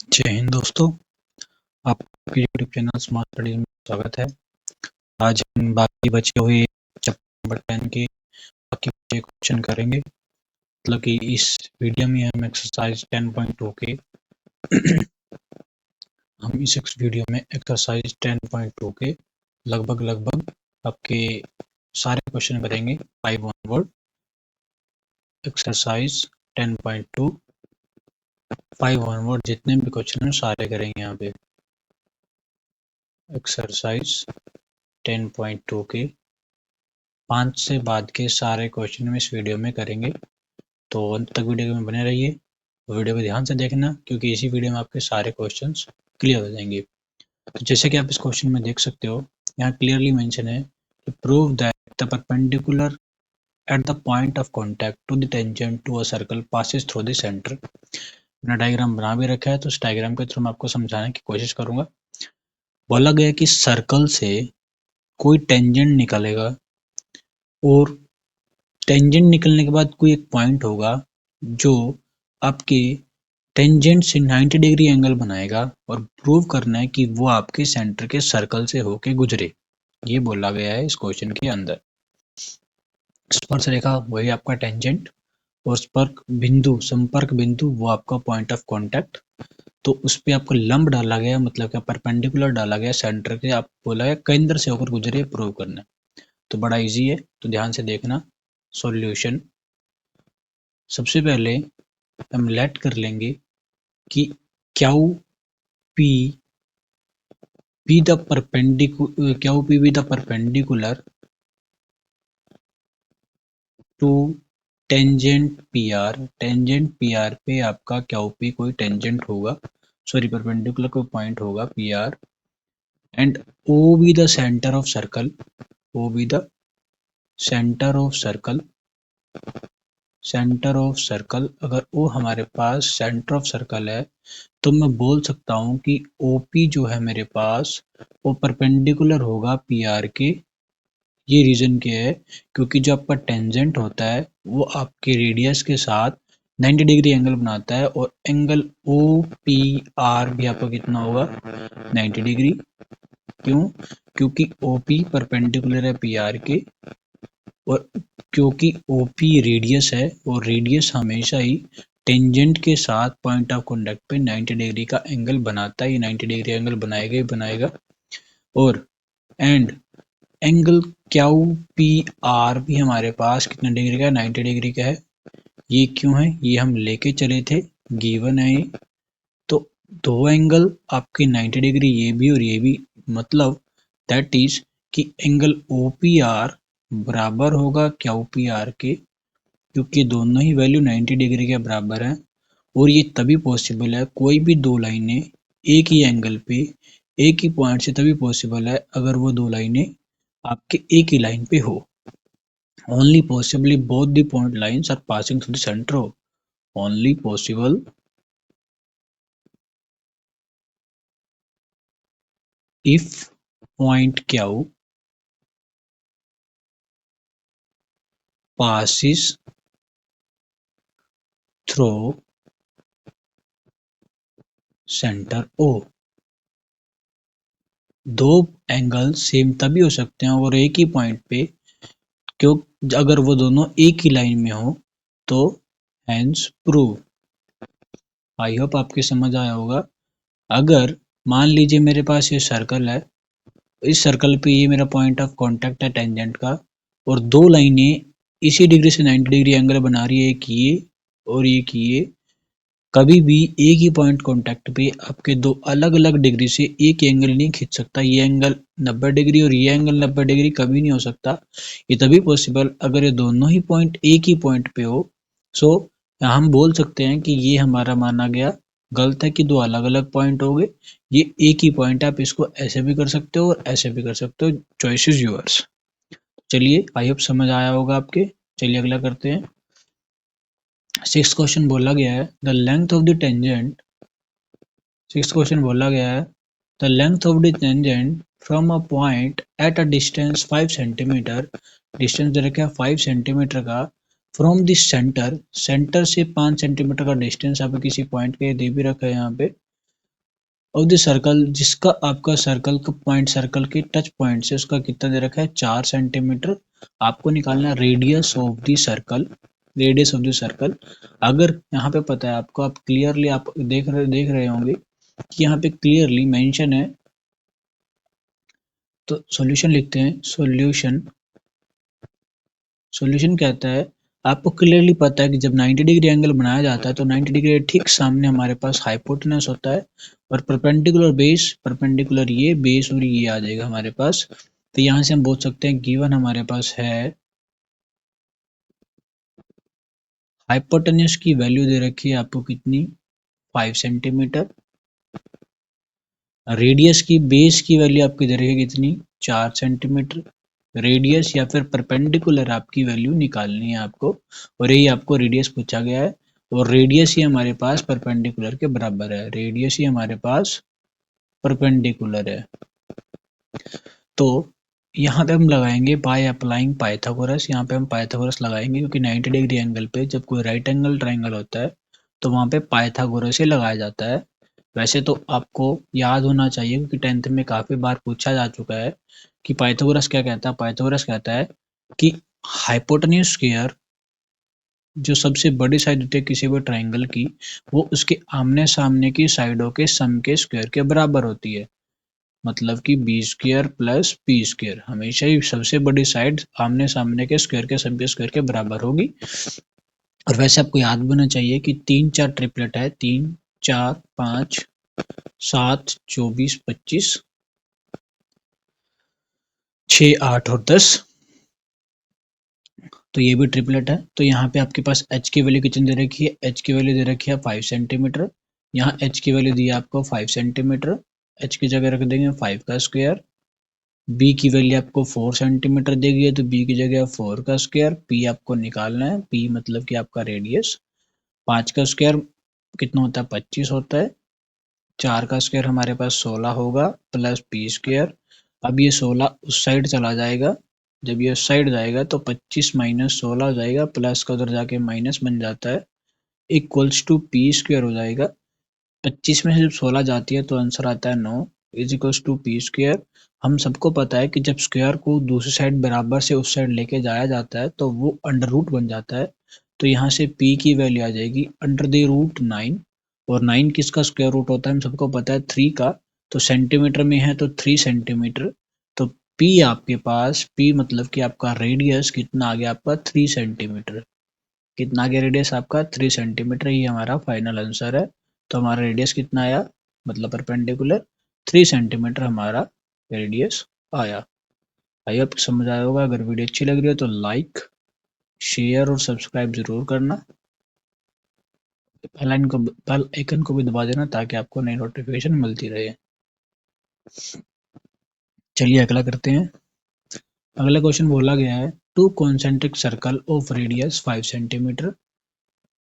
जय हिंद दोस्तों, आपके यूट्यूब चैनल स्मार्ट स्टडीज में स्वागत है। आज हम बाकी बचे हुए चैप्टर नंबर 10 के बाकी बचे क्वेश्चन करेंगे। मतलब कि इस वीडियो में हम एक्सरसाइज 10.2 के एक्सरसाइज 10.2 के लगभग आपके सारे क्वेश्चन करेंगे 5 ऑनवर्ड। एक्सरसाइज 10.2 5 ऑनवर्ड जितने भी क्वेश्चन हैं सारे करेंगे यहाँ पे। एक्सरसाइज 10.2 के 5 से बाद के सारे क्वेश्चन हम इस वीडियो में करेंगे, तो अंत तक वीडियो में बने रहिए। वीडियो को ध्यान से देखना क्योंकि इसी वीडियो में आपके सारे क्वेश्चंस क्लियर हो जाएंगे। तो जैसे कि आप इस क्वेश्चन में देख सकते हो, यहाँ क्लियरली मेंशन है कि prove that the perpendicular at the point of contact to the tangent to a circle passes through the centre. मैंने डायग्राम बना भी रखा है, तो इस डायग्राम के थ्रू मैं आपको समझाने की कोशिश करूंगा। बोला गया कि सर्कल से कोई टेंजेंट निकलेगा और टेंजेंट निकलने के बाद कोई एक पॉइंट होगा जो आपके टेंजेंट से 90 डिग्री एंगल बनाएगा और प्रूव करना है कि वो आपके सेंटर के सर्कल से होके गुजरे। ये बोला गया है इस क्वेश्चन के अंदर। स्पर्श रेखा वही आपका टेंजेंट और संपर्क बिंदु वो आपका पॉइंट ऑफ कॉन्टैक्ट। तो उस पर आपको लंब डाला गया, मतलब क्या परपेंडिकुलर डाला गया सेंटर के, आप बोला गया केंद्र से होकर गुजरे, प्रूव करना है। तो बड़ा इजी है, तो ध्यान से देखना। सॉल्यूशन सबसे पहले हम लेट कर लेंगे कि Q P be the perpendicular to tangent P R पे आपका क्यू पी कोई टेंजेंट होगा, सॉरी परपेंडिकुलर कोई पॉइंट होगा P R, and O be the centre of circle, O be the centre of circle, centre of circle. अगर वो हमारे पास centre of circle है तो मैं बोल सकता हूँ कि OP जो है मेरे पास वो परपेंडिकुलर होगा PR के। ये रीजन क्या है, क्योंकि जो आपका टेंजेंट होता है वो आपके रेडियस के साथ 90 डिग्री एंगल बनाता है और एंगल OPR भी आपका कितना होगा 90 डिग्री। क्यों? क्योंकि OP परपेंडिकुलर है PR के और क्योंकि OP रेडियस है और रेडियस हमेशा ही टेंजेंट के साथ पॉइंट ऑफ कॉन्टैक्ट पे 90 डिग्री का एंगल बनाता है। ये 90 डिग्री एंगल बनाएगा ही बनाएगा। और and angle Q P R भी हमारे पास कितना डिग्री का है, 90 डिग्री का है। ये क्यों है, ये हम लेके चले थे, गिवन है ये। तो दो एंगल आपके 90 डिग्री ये भी और ये भी, मतलब दैट इज कि एंगल OPR बराबर होगा क्यू पी आर के, क्योंकि दोनों ही वैल्यू 90 डिग्री के बराबर है। और ये तभी पॉसिबल है, कोई भी दो लाइनें एक ही एंगल पे एक ही पॉइंट से तभी पॉसिबल है अगर वो दो लाइनें आपके एक ही लाइन पे हो। Only possibly both the point lines are passing through the centre of, only possible if point Q passes through center O। दो एंगल सेम तभी हो सकते हैं और एक ही पॉइंट पे क्यों, अगर वो दोनों एक ही लाइन में हो तो हेंस प्रूव। आई होप आपके समझ आया होगा। अगर मान लीजिए मेरे पास ये सर्कल है, इस सर्कल पे ये मेरा पॉइंट ऑफ कांटेक्ट है टेंजेंट का, और दो लाइनें इसी डिग्री से 90 डिग्री एंगल बना रही है, एक ये और एक ये। कभी भी एक ही पॉइंट कांटेक्ट पे आपके दो अलग अलग डिग्री से एक एंगल नहीं खींच सकता। ये एंगल 90 डिग्री और ये एंगल 90 डिग्री कभी नहीं हो सकता। ये तभी पॉसिबल अगर ये दोनों ही पॉइंट एक ही पॉइंट पे हो। सो हम बोल सकते हैं कि ये हमारा माना गया गलत है कि दो अलग अलग पॉइंट हो गए। ये एक ही पॉइंट है, आप इसको ऐसे भी कर सकते हो और ऐसे भी कर सकते हो, चॉइस इज योर्स। चलिए आई होप समझ आया होगा आपके। चलिए अगला करते हैं। 6 क्वेश्चन बोला गया है the length of the tangent. 6 question बोला गया है the length of the tangent from a point at a distance 5 centimetre. Distance दे रखा है 5 सेंटीमीटर का। फ्रॉम द सेंटर, सेंटर से 5 सेंटीमीटर का डिस्टेंस आप किसी पॉइंट के दे भी रखा है यहाँ पे। ऑफ द सर्कल, जिसका आपका सर्कल का पॉइंट, सर्कल के टच पॉइंट से उसका कितना दे रखा है 4 सेंटीमीटर। आपको निकालना radius of the circle, radius of the circle. अगर यहाँ पे पता है आपको, आप क्लियरली आप देख रहे होंगे कि यहाँ पे क्लियरली मेंशन है। तो सॉल्यूशन लिखते हैं। सॉल्यूशन कहता है, आपको क्लियरली पता है कि जब 90 डिग्री एंगल बनाया जाता है तो 90 डिग्री ठीक सामने हमारे पास हाइपोटेनस होता है और परपेंडिकुलर बेस, परपेंडिकुलर ये बेस और ये आ जाएगा हमारे पास। तो यहाँ से हम बोल सकते हैं गिवन हमारे पास है हाइपोटेनस की वैल्यू दे रखी है आपको कितनी 5 सेंटीमीटर। रेडियस की बेस की वैल्यू आपकी दे रखी है कितनी 4 सेंटीमीटर। रेडियस या फिर परपेंडिकुलर आपकी वैल्यू निकालनी है आपको, और यही आपको रेडियस पूछा गया है। और रेडियस ही हमारे पास परपेंडिकुलर के बराबर है, रेडियस ही हमारे पास परपेंडिकुलर है। तो यहाँ पे हम लगाएंगे बाय अप्लाइंग पाइथागोरस। यहाँ पे हम पाइथागोरस लगाएंगे क्योंकि 90 डिग्री एंगल पे जब कोई राइट एंगल ट्राइंगल होता है तो वहाँ पे पाइथागोरस ही लगाया जाता है। वैसे तो आपको याद होना चाहिए क्योंकि 10th में काफ़ी बार पूछा जा चुका है कि पाइथागोरस क्या कहता है। पाइथागोरस कहता है कि हाइपोटेन्यूज स्क्वायर, जो सबसे बड़ी साइड होती है किसी भी ट्राइंगल की, वो उसके आमने सामने की साइडों के सम के स्क्वायर के बराबर होती है। मतलब कि B square plus P square, हमेशा ही सबसे बड़ी साइड आमने सामने के स्क्वायर के सम के स्क्वायर के बराबर होगी। और वैसे आपको याद भी होना चाहिए कि 3 4 ट्रिपलेट है, 3 4 5 7 24 25, 6 8 और 10। तो ये भी ट्रिपलेट है। तो यहाँ पे आपके पास एच की वैल्यू कितनी दे रखी है, एच की वैल्यू दे रखी है 5 सेंटीमीटर। यहाँ एच की वैल्यू दी है आपको 5 सेंटीमीटर, एच की जगह रख देंगे 5 का स्क्वायर। बी की वैल्यू आपको 4 सेंटीमीटर दी गई है तो बी की जगह 4 का स्क्वायर। पी आपको निकालना है, पी मतलब कि आपका रेडियस। 5 का स्क्वायर कितना होता है 25 होता है। 4 का स्क्वायर हमारे पास 16 होगा प्लस पी स्क्वायर। अब ये 16 उस साइड चला जाएगा, जब ये उस साइड जाएगा तो 25 माइनस 16 हो जाएगा, प्लस का उधर जाके माइनस बन जाता है, इक्वल्स टू पी स्क्वायर हो जाएगा। 25 में से जब 16 जाती है तो आंसर आता है 9 is equals to P square. हम सबको पता है कि जब स्क्वायर को दूसरी साइड बराबर से उस साइड लेके जाया जाता है तो वो अंडर रूट बन जाता है। तो यहाँ से p की वैल्यू आ जाएगी अंडर द रूट 9। और 9 किसका स्क्वायर रूट होता है हम सबको पता है 3 का। तो सेंटीमीटर में है तो 3 सेंटीमीटर। तो p आपके पास, p मतलब कि आपका रेडियस कितना आ गया आपका 3 सेंटीमीटर। कितना आ गया रेडियस आपका 3 सेंटीमीटर, ये हमारा फाइनल आंसर है। तो हमारा रेडियस कितना आया, मतलब परपेंडिकुलर 3 सेंटीमीटर हमारा रेडियस आया। आई होप समझ आया होगा। अगर वीडियो अच्छी लग रही है तो लाइक, शेयर और सब्सक्राइब जरूर करना। बेल आइकन को भी दबा देना ताकि आपको नई नोटिफिकेशन मिलती रहे। चलिए अगला करते हैं। अगला क्वेश्चन बोला गया है to concentric circle of radius 5 centimetre.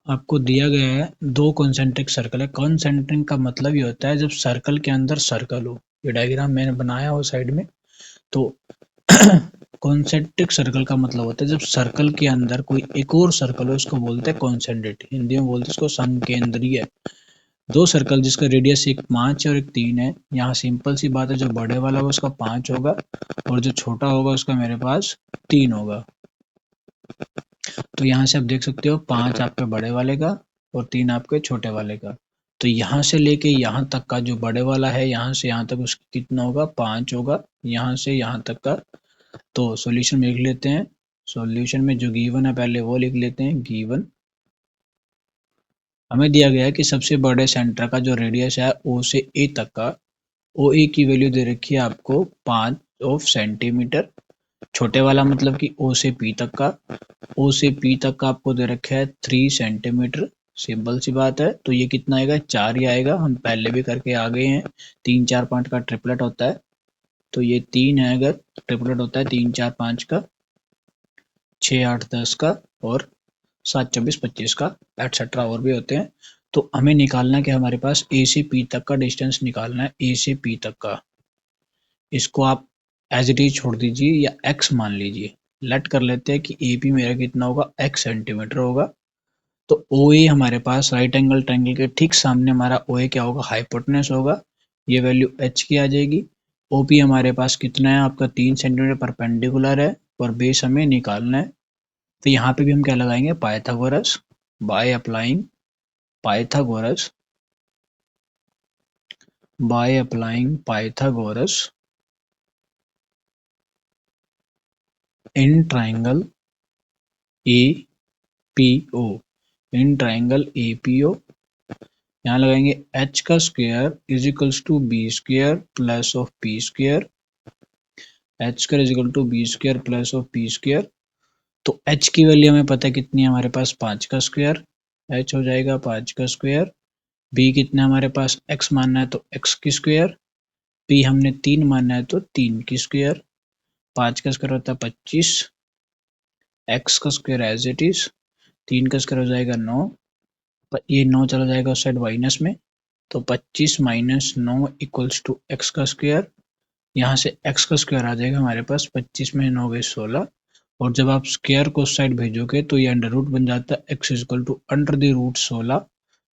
आपको दिया गया है दो कॉन्सेंट्रिक सर्कल है। कॉन्सेंट्रिक का मतलब ये होता है जब सर्कल के अंदर सर्कल हो। ये डायग्राम मैंने बनाया हो साइड में। तो कॉन्सेंट्रिक सर्कल का मतलब होता है जब सर्कल के अंदर कोई एक और सर्कल हो, उसको बोलते हैं कॉन्सेंट्रिक, हिंदी में बोलते हैं इसको संकेंद्रीय। दो सर्कल जिसका रेडियस एक 5 है और एक 3 है। यहाँ सिंपल सी बात है, जो बड़े वाला होगा उसका 5 होगा और जो छोटा होगा उसका मेरे पास 3 होगा। तो यहाँ से आप देख सकते हो 5 आपके बड़े वाले का और 3 आपके छोटे वाले का। तो यहाँ से लेके यहाँ तक का जो बड़े वाला है, यहाँ से यहाँ तक उसका कितना होगा 5 होगा, यहाँ से यहाँ तक का। तो सॉल्यूशन में लिख लेते हैं। सॉल्यूशन में जो गिवन है पहले वो लिख लेते हैं। गिवन हमें दिया गया है कि सबसे बड़े सेंटर का जो रेडियस है ओ से ए तक का, ओ ए की वैल्यू दे रखी है आपको 5 ऑफ सेंटीमीटर। छोटे वाला मतलब कि ओ से पी तक का, ओ से पी तक का आपको दे रखा है 3 सेंटीमीटर। सिंपल सी बात है। तो ये कितना आएगा 4 ही आएगा, हम पहले भी करके आ गए हैं। 3 4 5 का ट्रिपलेट होता है तो ये 3 है, अगर ट्रिपलेट होता है 3 4 5 का, 6 8 10 का और 7 24 25 का, एटसेट्रा और भी होते हैं। तो हमें निकालना है कि हमारे पास ए से पी तक का डिस्टेंस निकालना है, ए से पी तक का। इसको आप एज इट इज छोड़ दीजिए या एक्स मान लीजिए। लेट कर लेते हैं कि ए पी मेरा कितना होगा एक्स सेंटीमीटर होगा। तो ओ ए हमारे पास राइट एंगल ट्रायंगल के ठीक सामने हमारा ओ ए क्या होगा हाइपोटेनस होगा। ये वैल्यू h की आ जाएगी। OP हमारे पास कितना है आपका 3 सेंटीमीटर परपेंडिकुलर है और बेस हमें निकालना है। तो यहाँ पे भी हम क्या लगाएंगे, Pythagoras, by applying Pythagoras in triangle APO, in triangle APO यहाँ लगाएंगे h का square is equals to B square plus of P square, H square is equal to B square plus of P square. तो h की value हमें पता है कितनी है हमारे पास, 5 का स्क्वायर, h हो जाएगा 5 का स्क्वायर। b कितना है हमारे पास, x मानना है तो x की स्क्वायर, p हमने 3 मानना है तो 3 की स्क्वायर, 5 का स्क्वायर होता है 25, x का स्क्वायर एज इट इज, 3 का स्क्वायर हो जाएगा 9, ये 9 चला जाएगा उस साइड माइनस में, तो 25 माइनस 9 इक्वल्स टू एक्स का स्क्वायर। यहाँ से x का स्क्वायर आ जाएगा हमारे पास, 25 में 9 गए 16, और जब आप स्क्वायर को उस साइड भेजोगे तो ये अंडर रूट बन जाता है x equal to under the root 16,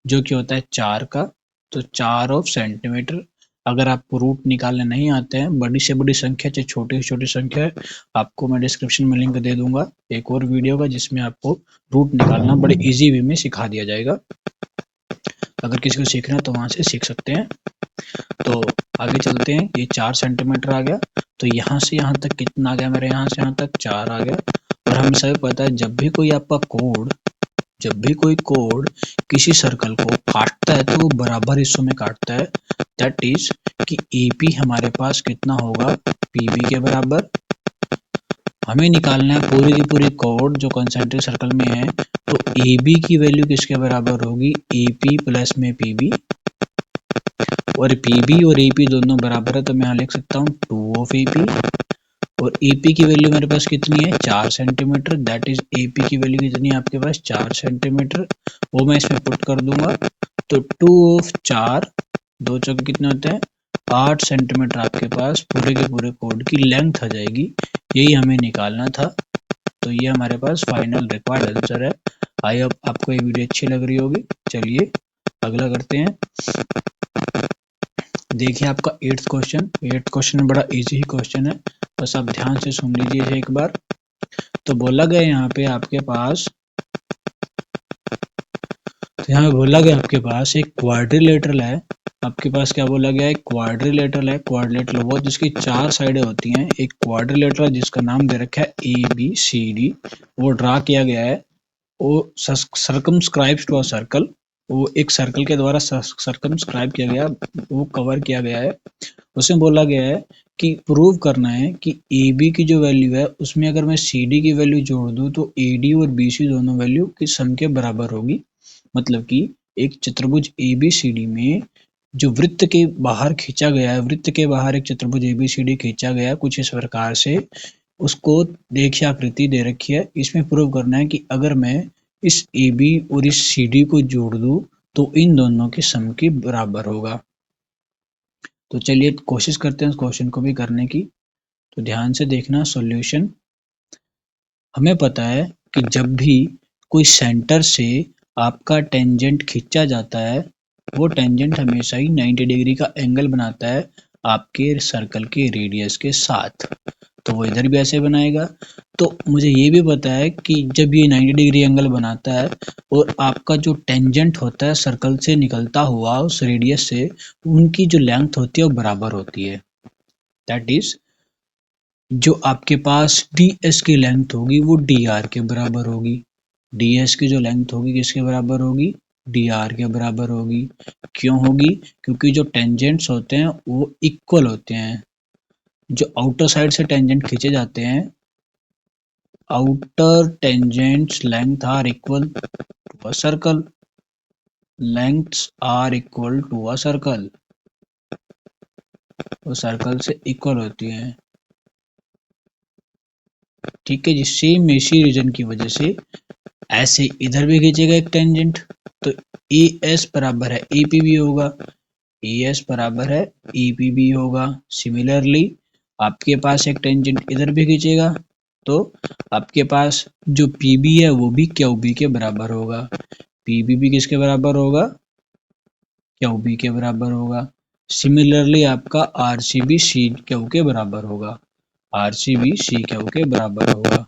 जो कि होता है 4 का, तो 4 ऑफ सेंटीमीटर। अगर आपको रूट निकालने नहीं आते हैं, बड़ी से बड़ी संख्या चाहे छोटी से छोटी संख्या है, आपको मैं डिस्क्रिप्शन में लिंक दे दूंगा एक और वीडियो का जिसमें आपको रूट निकालना बड़े इजी वे में सिखा दिया जाएगा। अगर किसी को सीखना है तो वहां से सीख सकते हैं। तो आगे चलते हैं, ये 4 सेंटीमीटर आ गया, तो यहाँ से यहाँ तक कितना आ गया मेरे, यहाँ से यहाँ तक 4 आ गया। और हमें सभी पता है जब भी कोई आपका कोड, जब भी कोई कोड किसी सर्कल को काटता है तो वो बराबर हिस्सों में काटता है। दैट इज कि AP हमारे पास कितना होगा, PB के बराबर। हमें निकालना है पूरी की पूरी कोड जो कंसेंट्रिक सर्कल में है, तो AB की वैल्यू किसके बराबर होगी, AP प्लस में PB, और PB और AP दोनों बराबर है तो मैं यहाँ लिख सकता हूँ 2 ऑफ AP, और AP की वैल्यू मेरे पास कितनी है 4 सेंटीमीटर, दैट इज AP की वैल्यू कितनी है आपके पास 4 सेंटीमीटर, वो मैं इसमें पुट कर दूंगा। तो 2 ऑफ 4, 2 चौके कितने होते हैं 8 सेंटीमीटर आपके पास पूरे के पूरे कोड की लेंथ आ जाएगी। यही हमें निकालना था। तो ये हमारे पास फाइनल रिक्वायर्ड आंसर है। आई होप आपको ये वीडियो अच्छी लग रही होगी। चलिए अगला करते हैं। देखिए आपका 8th क्वेश्चन बड़ा इजी क्वेश्चन है, बस आप ध्यान से सुन लीजिए एक बार। तो बोला गया यहाँ पे आपके पास, तो यहाँ पे बोला गया आपके पास एक क्वाड्रिलेटरल है। आपके पास क्या बोला गया है, क्वाड्रिलेटरल है। क्वाड्रिलेटरल वो जिसकी 4 साइडें होती हैं, एक क्वाड्रिलेटरल जिसका नाम दे रखा है ABCD, वो ड्रा किया गया है। वो सर्कमस्क्राइब्स टू अ सर्कल, वो एक सर्कल के द्वारा सर्कमस्क्राइब किया गया, वो कवर किया गया है। उसमें बोला गया है कि प्रूव करना है कि AB की जो वैल्यू है उसमें अगर मैं CD की वैल्यू जोड़ दूं तो AD और BC दोनों वैल्यू की सम के बराबर होगी। मतलब कि एक चतुर्भुज ABCD में जो वृत्त के बाहर खींचा गया है, वृत्त के बाहर एक चतुर्भुज ABCD खींचा गया कुछ इस प्रकार से, उसको देखिए आकृति दे रखी है। इसमें प्रूव करना है कि अगर मैं इस AB और इस CD को जोड़ दूं तो इन दोनों के सम के बराबर होगा। तो चलिए कोशिश करते हैं इस क्वेश्चन को भी करने की। तो ध्यान से देखना सॉल्यूशन। हमें पता है कि जब भी कोई सेंटर से आपका टेंजेंट खींचा जाता है, वो टेंजेंट हमेशा ही 90 डिग्री का एंगल बनाता है आपके सर्कल के रेडियस के साथ। तो वो इधर भी ऐसे बनाएगा। तो मुझे ये भी पता है कि जब ये 90 डिग्री एंगल बनाता है और आपका जो टेंजेंट होता है सर्कल से निकलता हुआ उस रेडियस से, उनकी जो लेंथ होती है वो बराबर होती है। दैट इज जो आपके पास DS की लेंथ होगी वो DR के बराबर होगी। DS की जो लेंथ होगी किसके बराबर होगी, DR के बराबर होगी। क्यों होगी, क्योंकि जो टेंजेंट्स होते हैं वो इक्वल होते हैं। जो आउटर साइड से टेंजेंट खींचे जाते हैं, outer tangents length are equal to a circle, lengths are equal to a circle, वो सर्कल से इक्वल होती हैं। ठीक है जी, सेम इसी रीजन की वजह से ऐसे इधर भी खींचेगा एक टेंजेंट, तो AS बराबर है APB होगा, AS बराबर है APB होगा। सिमिलरली आपके पास एक टेंजेंट इधर भी खींचेगा तो आपके पास जो PB है वो भी QB के बराबर होगा। PB भी किसके बराबर होगा, QB के बराबर होगा। सिमिलरली आपका R C B C Q के बराबर होगा, R C B C Q के बराबर होगा।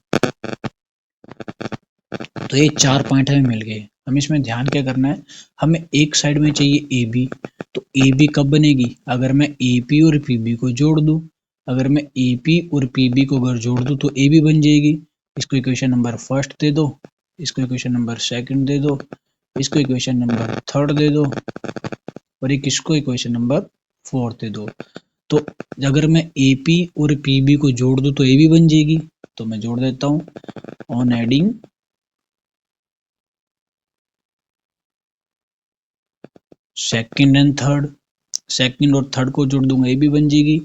तो ये 4 पॉइंट हमें मिल गए। हमें इसमें ध्यान क्या करना है, हमें एक साइड में चाहिए ए बी, तो ए बी कब बनेगी, अगर मैं ए पी और पी बी को जोड़ दूं। अगर मैं ए पी और पी बी को अगर जोड़ दूं तो ए बी बन जाएगी। इसको इक्वेशन नंबर फर्स्ट दे दो, इसको इक्वेशन नंबर सेकंड दे दो, इसको इक्वेशन नंबर थर्ड दे दो, और एक इसको इक्वेशन नंबर फोर्थ दे दो। तो अगर मैं ए पी और पी बी को जोड़ दूं तो ए बी बन जाएगी। तो मैं जोड़ देता हूँ, on adding second and third, second और थर्ड को जोड़ दूंगा ए बी बन जाएगी।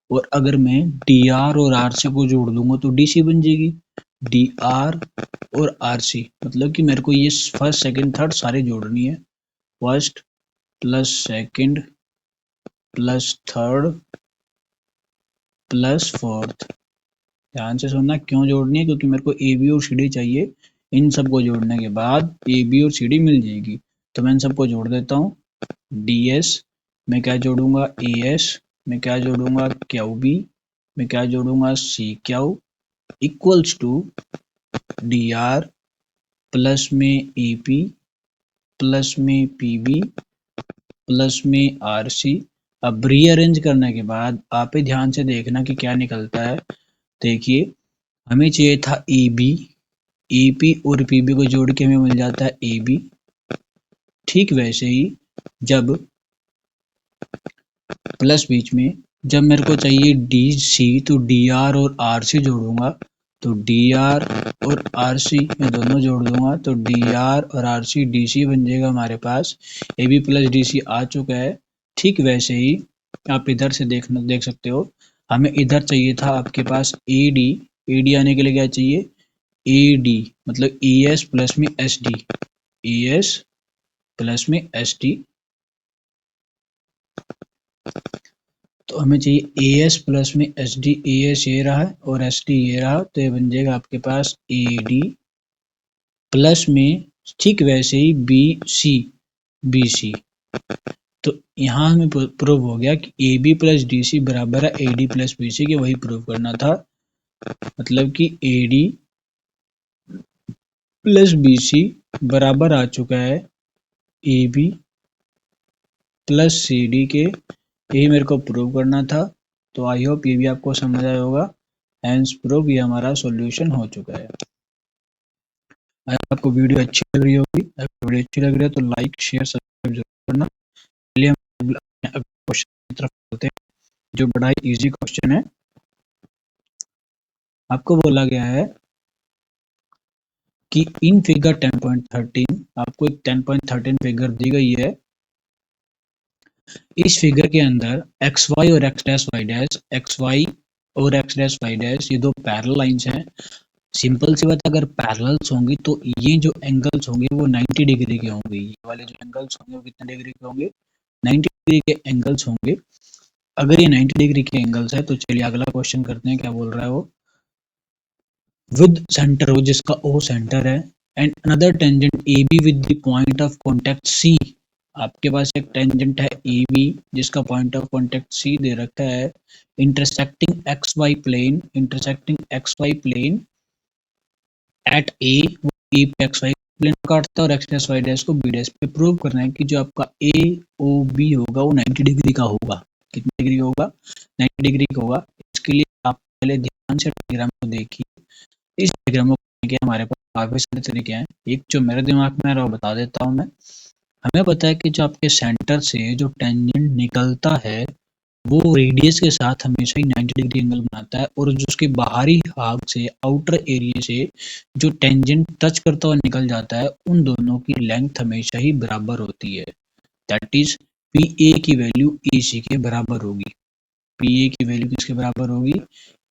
और अगर मैं डी आर और आर सी को जोड़ दूंगा तो डी सी बन जाएगी। डी आर और आर सी मतलब कि मेरे को ये फर्स्ट सेकंड थर्ड सारे जोड़नी है। First plus second plus third plus fourth. ध्यान से सुनना क्यों जोड़नी है, क्योंकि मेरे को ए बी और सी डी चाहिए। इन सबको जोड़ने के बाद ए बी और सी डी मिल जाएगी। तो मैं इन सबको जोड़ देता हूँ। डी एस मैं क्या जोड़ूंगा, ए एस मैं क्या जोड़ूंगा, क्यू बी मैं क्या जोड़ूंगा, C Q equals to D R plus में ए पी प्लस में पी बी प्लस में आर सी। अब रीअरेंज करने के बाद आप ही ध्यान से देखना कि क्या निकलता है। देखिए हमें चाहिए था ए बी, ए पी और पी बी को जोड़ के हमें मिल जाता है ए बी। ठीक वैसे ही जब प्लस बीच में जब मेरे को चाहिए डी सी, तो डी आर और आर सी जोड़ूंगा तो डी आर और आर सी ये दोनों जोड़ दूंगा तो डी आर और आर सी डी सी बन जाएगा हमारे पास। A B plus D C आ चुका है। ठीक वैसे ही आप इधर से देख सकते हो, हमें इधर चाहिए था आपके पास ए डी। ए डी आने के लिए क्या चाहिए, ए डी मतलब ए एस प्लस में S D, A S plus में एस डी। तो हमें चाहिए ए एस प्लस में एस डी, ए एस ये रहा और एस डी ये रहा, तो ये बन जाएगा आपके पास ए डी प्लस में ठीक वैसे ही बी सी, बी सी। तो यहाँ हमें प्रूव हो गया कि A B plus D C बराबर है A D plus B C के, वही प्रूव करना था। मतलब कि A D plus B C बराबर आ चुका है A B plus C D के, यही मेरे को प्रूव करना था। तो आई होप ये भी आपको समझ आया होगा। हेंस प्रूव ये हमारा सॉल्यूशन हो चुका है। अगर आपको वीडियो अच्छी लग रही होगी, अगर वीडियो अच्छी लग रही है तो लाइक शेयर सब्सक्राइब जरूर करना। चलिए हम क्वेश्चन की तरफ चलते हैं, जो बड़ा ही इजी क्वेश्चन है। आपको बोला गया है कि इन फिगर 10.13 आपको एक 10.13 फिगर दी गई है। इस फिगर के अंदर एक्स वाई और X dash Y dash, X Y और एक्स डैश वाई डैश ये दो पैरेलल लाइंस हैं। सिंपल सी बात, अगर पैरेलल्स होंगी तो ये जो एंगल्स होंगे वो 90 डिग्री के होंगे। ये वाले जो एंगल्स होंगे वो कितने डिग्री के होंगे, 90 डिग्री के एंगल्स होंगे। अगर ये 90 डिग्री के एंगल्स है तो चलिए अगला क्वेश्चन करते हैं, क्या बोल रहा है वो। विद सेंटर हो जिसका ओ सेंटर है and another tangent A B with the point of contact C. आपके पास एक टेंजेंट है ए बी जिसका पॉइंट ऑफ कॉन्टेक्ट सी दे रखा है। Intersecting X Y plane, intersecting X Y plane at A, वो ए पे एक्स वाई प्लेन काटता है और एक्स डैश वाई डैश को बी डैश पे प्रूव करना है कि जो आपका ए ओ बी होगा वो 90 डिग्री का होगा। कितने डिग्री का होगा, 90 डिग्री का होगा। इसके लिए आप पहले ध्यान से डायग्राम को देखिए। इस डायग्राम को करने के हमारे पास काफी सारे तरीके हैं। एक जो मेरे दिमाग में आ रहा है वो बता देता हूँ मैं। हमें पता है कि जो आपके सेंटर से जो टेंजेंट निकलता है वो रेडियस के साथ हमेशा ही 90 डिग्री एंगल बनाता है, और जो उसके बाहरी भाग से आउटर एरिया से जो टेंजेंट टच करता हुआ निकल जाता है उन दोनों की लेंथ हमेशा ही बराबर होती है। दैट इज पी ए की वैल्यू ए सी के बराबर होगी। पी ए की वैल्यू किसके बराबर होगी,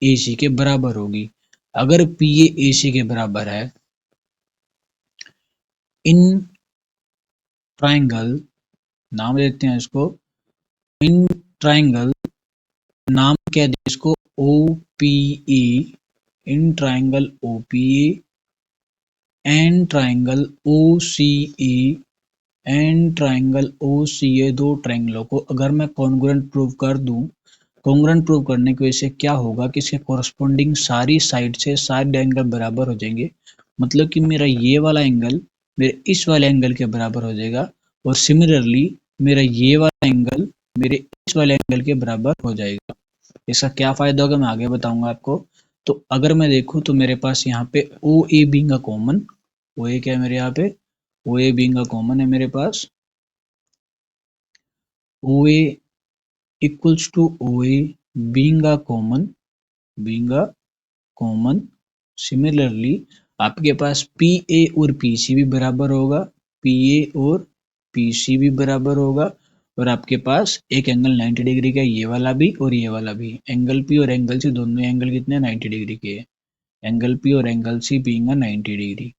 ए सी के बराबर होगी। अगर पी ए सी के बराबर है, इन ट्राइंगल नाम देते हैं इसको, इन ट्राइंगल नाम क्या है इसको, O P A, in triangle O P A and triangle O C A and triangle O C, ये दो ट्राइंगलों को अगर मैं कॉन्ग्रुएंट प्रूव कर दूं, कॉन्ग्रुएंट प्रूव करने की वजह से क्या होगा कि इसके कॉरस्पॉन्डिंग सारी साइड से सारे एंगल बराबर हो जाएंगे। मतलब कि मेरा ये वाला एंगल मेरे इस वाले एंगल के बराबर हो जाएगा, और सिमिलरली मेरा ये वाला एंगल मेरे इस वाले एंगल के बराबर हो जाएगा। इसका क्या फायदा होगा मैं आगे बताऊंगा आपको। तो अगर मैं देखूं तो मेरे पास यहाँ पे ओ ए बीइंग अ कॉमन, ओ ए क्या है मेरे यहाँ पे, ओ ए बीइंग अ कॉमन है मेरे पास, O A equals to O A being a common, being a common. Similarly आपके पास पी ए और पी सी भी बराबर होगा, पी ए और पी सी भी बराबर होगा, और आपके पास एक एंगल 90 डिग्री का है, ये वाला भी और ये वाला भी। एंगल पी और एंगल सी दोनों एंगल कितने 90 डिग्री के हैं, एंगल पी और एंगल सी बीइंग 90 डिग्री।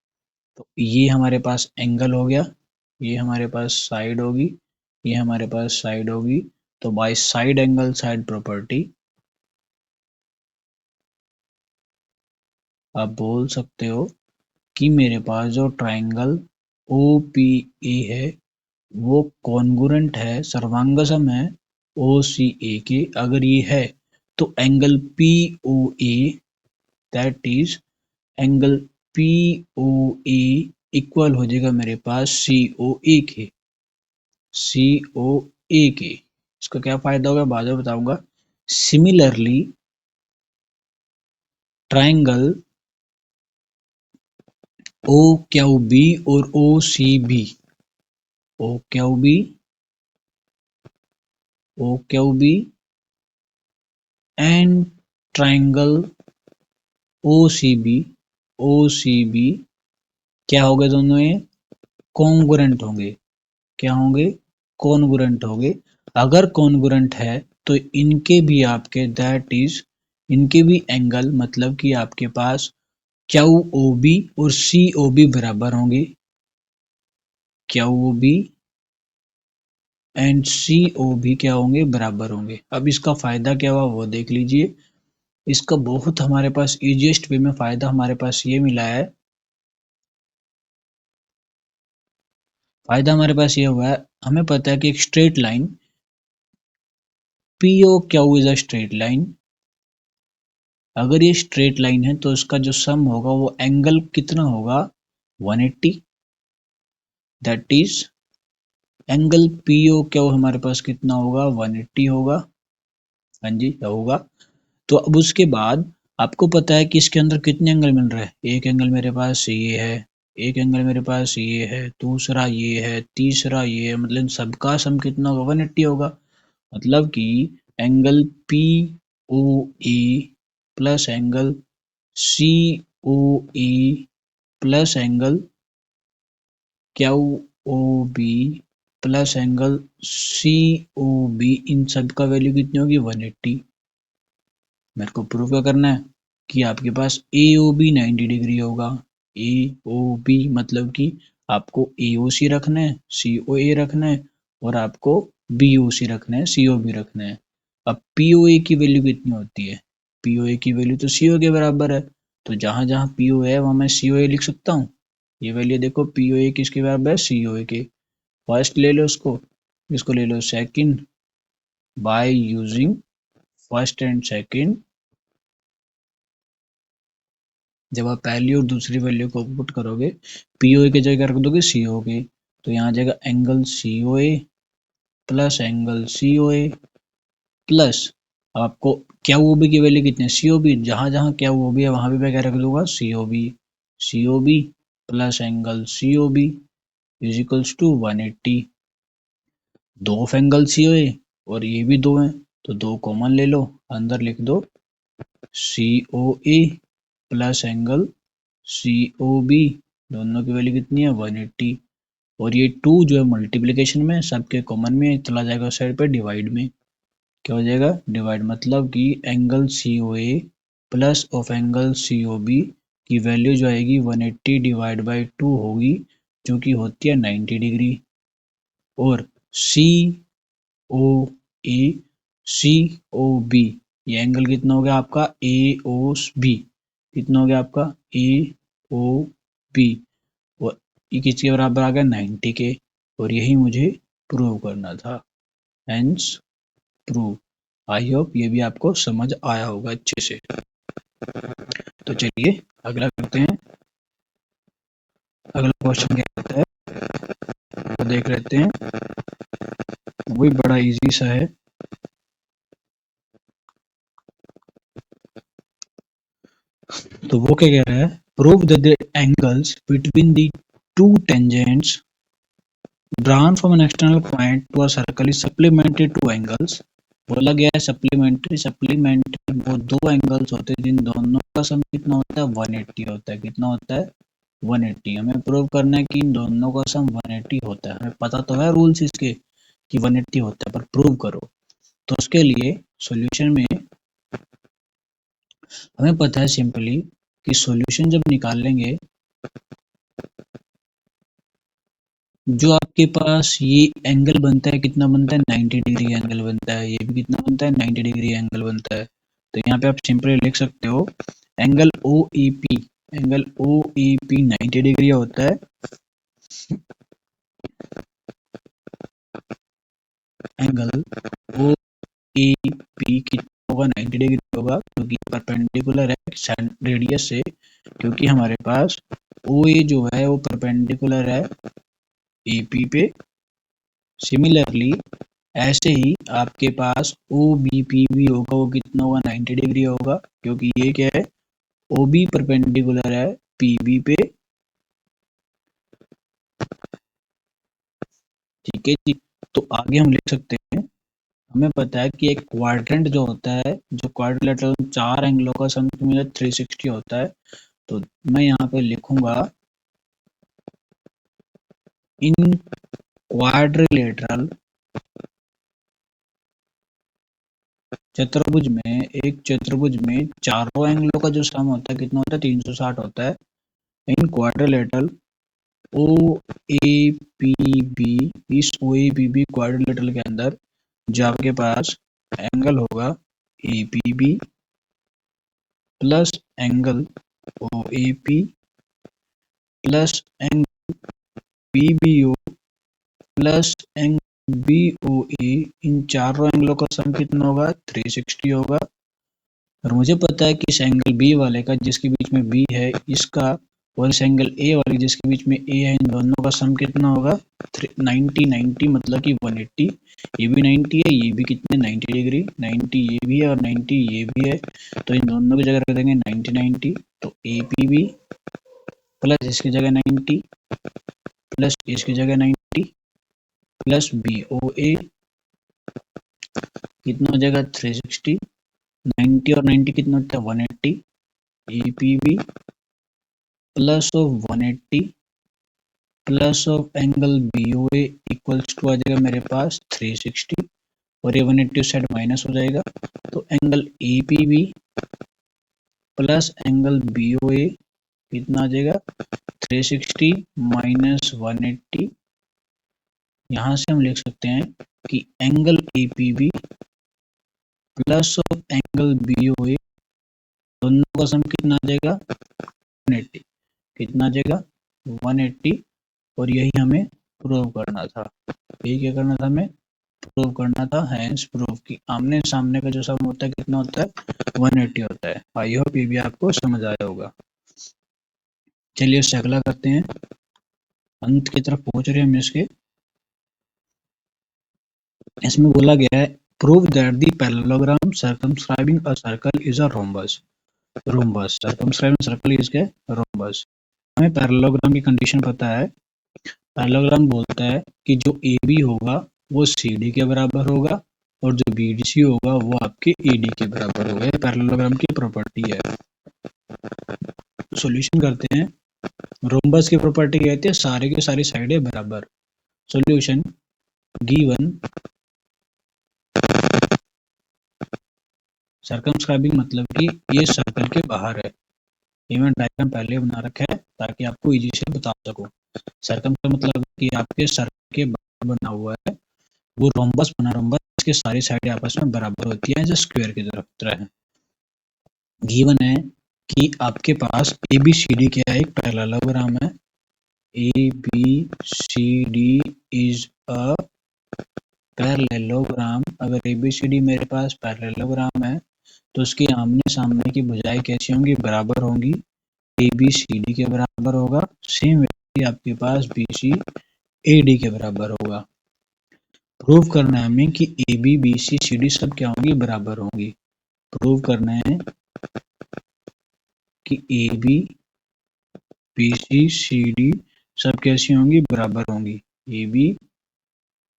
तो ये हमारे पास एंगल हो गया, ये हमारे पास साइड होगी, ये हमारे पास साइड होगी। तो by side angle side property आप बोल सकते हो कि मेरे पास जो ट्राइंगल ओ पी ए है वो कॉन्गुरेंट है, सर्वांगसम है ओ सी ए के। अगर ये है तो angle P O A, that is angle P O A equal हो जाएगा मेरे पास सी ओ ए के, सी ओ ए के। इसका क्या फायदा होगा बाद में बताऊंगा। Similarly triangle O Q B और O C B, O Q B, O Q B and triangle O C B, O C B क्या होंगे दोनों ये कॉन्गुरेंट होंगे। क्या होंगे कॉन्गुरेंट होंगे। अगर कॉन्गुरेंट है तो इनके भी आपके दैट इज इनके भी एंगल मतलब कि आपके पास क्यू ओ बी और सी ओ बी बराबर होंगे, क्यू ओ बी एंड सी ओ भी क्या होंगे बराबर होंगे। अब इसका फायदा क्या हुआ वो देख लीजिए। इसका बहुत हमारे पास इजीएस्ट वे में फायदा हमारे पास ये मिला है, फायदा हमारे पास ये हुआ है, हमें पता है कि एक straight line P O Q is a straight line. अगर ये स्ट्रेट लाइन है तो इसका जो सम होगा वो एंगल कितना होगा 180, that is angle P O Q हमारे पास कितना होगा 180 होगा। हाँ जी क्या होगा। तो अब उसके बाद आपको पता है कि इसके अंदर कितने एंगल मिल रहे हैं, एक एंगल मेरे पास ये है, एक एंगल मेरे पास ये है, दूसरा ये है, तीसरा ये है, मतलब इन सबका सम कितना होगा 180 होगा। मतलब कि angle P O A plus angle C O A plus angle Q O B plus angle C O B, इन सब का वैल्यू कितनी होगी 180। मेरे को प्रूव क्या करना है कि आपके पास ए ओ बी 90 डिग्री होगा, ए ओ बी मतलब कि आपको ए ओ सी रखना है, सी ओ ए रखना है, और आपको बी ओ सी रखना है, सी ओ बी रखना है। अब पी ओ ए की वैल्यू कितनी होती है, पी ओ ए की वैल्यू तो सी ओ के बराबर है। तो जहां जहां पी ओ है वहां मैं सी ओ ए लिख सकता हूँ। ये वैल्यू देखो पी ओ ए किसके बराबर है सी ओ ए के। फर्स्ट ले लो उसको, इसको ले लो second, by using first and second. जब आप पहली और दूसरी वैल्यू को पुट करोगे पी ओ ए की जगह रख दोगे सी ओ के, तो यहाँ आ जाएगा angle C O A plus angle C O A plus आपको क्या ओ बी की वैल्यू कितनी है सी ओ बी, जहाँ जहाँ क्या ओ बी है वहाँ भी मैं क्या रख दूंगा C O B, C O B plus angle C O B is equals to 180। दो ऑफ एंगल सी ओ ए और ये भी दो हैं तो दो कॉमन ले लो, अंदर लिख दो C O A plus angle C O B, दोनों की वैल्यू कितनी है 180। और ये 2 जो है मल्टीप्लिकेशन में सबके कॉमन में चला जाएगा उस साइड पे डिवाइड में, क्या हो जाएगा डिवाइड, मतलब कि angle C O A plus of angle C O B की वैल्यू जो आएगी 180 डिवाइड बाई 2 होगी, जो कि होती है 90 डिग्री। और सी ओ ए सी ओ बी, ये एंगल कितना हो गया आपका ए ओ बी, कितना हो गया आपका ए ओ बी, और ये किसके बराबर आ गया 90 के। और यही मुझे प्रूव करना था, हेंस प्रूव। आई होप ये भी आपको समझ आया होगा अच्छे से। तो चलिए अगला करते हैं। अगला क्वेश्चन क्या होता है तो देख लेते हैं, वो भी बड़ा इजी सा है। तो वो क्या कह रहा है, prove that the angles between the two tangents drawn from an external point to a circle is supplementary to angles। बोला गया है सप्लीमेंट्री वो दो एंगल्स होते हैं जिन दोनों का सम कितना होता है 180 होता है। कितना होता है 180। हमें प्रूव करना है कि इन दोनों का सम 180 होता है। हमें पता तो है रूल्स इसके कि 180 होता है, पर प्रूव करो। तो उसके लिए सॉल्यूशन में हमें पता है सिंपली कि सॉल्यूशन जब निकालेंगे, जो आपके पास ये एंगल बनता है कितना बनता है 90 डिग्री एंगल बनता है, ये भी कितना बनता है 90 डिग्री एंगल बनता है। तो यहाँ पे आप सिंपली लिख सकते हो angle O E P, angle O E P 90 degree होता है। एंगल ओ ई पी कितना होगा 90 डिग्री होगा, क्योंकि परपेंडिकुलर है रेडियस से, क्योंकि हमारे पास ओ ए जो है वो परपेंडिकुलर है ए पी पे। सिमिलरली ऐसे ही आपके पास ओ बी पी भी होगा, वो कितना होगा 90 डिग्री होगा, क्योंकि ये क्या है ओ बी परपेंडिकुलर है पी बी पे। ठीक है जी। तो आगे हम लिख सकते हैं, हमें पता है कि एक क्वाड्रेंट जो होता है, जो क्वाड्रिलेटरल चार एंगलों का सम मिला 360 होता है। तो मैं यहाँ पे लिखूंगा इन क्वाड्रिलेटरल चतुर्भुज में, एक चतुर्भुज में चारों एंगलों का जो सम होता है कितना होता है 360 होता है। In quadrilateral O A P B, इस O A P B quadrilateral के अंदर जो आपके पास एंगल होगा A P B plus angle O A P plus angle P B O plus angle B O A, इन चारों एंगलों का सम कितना होगा 360 होगा। और मुझे पता है कि इस एंगल बी वाले का जिसके बीच में बी है इसका, और इस एंगल ए वाले जिसके बीच में ए है, इन दोनों का सम कितना होगा 90 90, मतलब कि 180। ये भी 90 है, ये भी कितने 90 डिग्री, 90 ये भी है और 90 ये भी है। तो इन दोनों की जगह रख देंगे 90 90। तो ए पी बी प्लस इसकी जगह 90 प्लस इसकी जगह 90 प्लस बी ओ ए कितना हो जाएगा 360। 90 और 90 कितना होता है 180। A P B plus of 180 plus of angle B O A equals to आ जाएगा मेरे पास 360, और ये 180 साइड माइनस हो जाएगा। तो angle A P B plus angle B O A कितना आ जाएगा 360 माइनस 180। यहाँ से हम लिख सकते हैं कि angle A P B plus of angle B O A दोनों का सम कितना आ जाएगा 180। कितना आ जाएगा 180। और यही हमें प्रूव करना था। यही क्या करना था हमें प्रूव करना था, हैंस प्रूव की आमने सामने का जो सम होता है कितना होता है 180 होता है। आई होप ये भी आपको समझ आया होगा। चलिए इससे अगला करते हैं, अंत की तरफ पहुंच रहे हैं हम इसके। इसमें बोला गया है prove that the parallelogram circumscribing a circle is a rhombus. Rhombus circumscribing circle is के रोम्बस। हमें पैरेललोग्राम की कंडीशन पता है। पैरेललोग्राम बोलता है कि जो ए बी होगा वो सी डी के बराबर होगा, और जो बी डी सी होगा वो आपके ए डी के बराबर होगा। ये पैरेललोग्राम की प्रॉपर्टी है। सॉल्यूशन करते हैं। रोम्बस की प्रॉपर्टी कहती है सारे के सारी साइडें बराबर। सॉल्यूशन गिवन सर्कमस्क्राइबिंग मतलब कि ये सर्कल के बाहर है। ये मैं डायग्राम पहले बना रखा है ताकि आपको इजी से बता सकूं। सर्कम का मतलब कि आपके सर्कल के बाहर बना हुआ है, वो रोम्बस बना। रोम्बस की सारी साइडें आपस में बराबर होती है जो स्क्वायर की तरह है। गिवन है कि आपके पास ए बी सी डी क्या है, एक पैरेललोग्राम है। ABCD is a parallelogram. अगर ABCD मेरे पास पैरेललोग्राम है तो उसकी आमने सामने की भुजाएं कैसी होंगी? बराबर होंगी। ABCD के बराबर होगा। सेम वैसे आपके पास BC AD के बराबर होगा। प्रूव करना है हमें कि AB BC CD सब क्या होंगी? बराबर होंगी। प्रूव करना है कि AB BC CD सब कैसी होंगी? बराबर होंगी। AB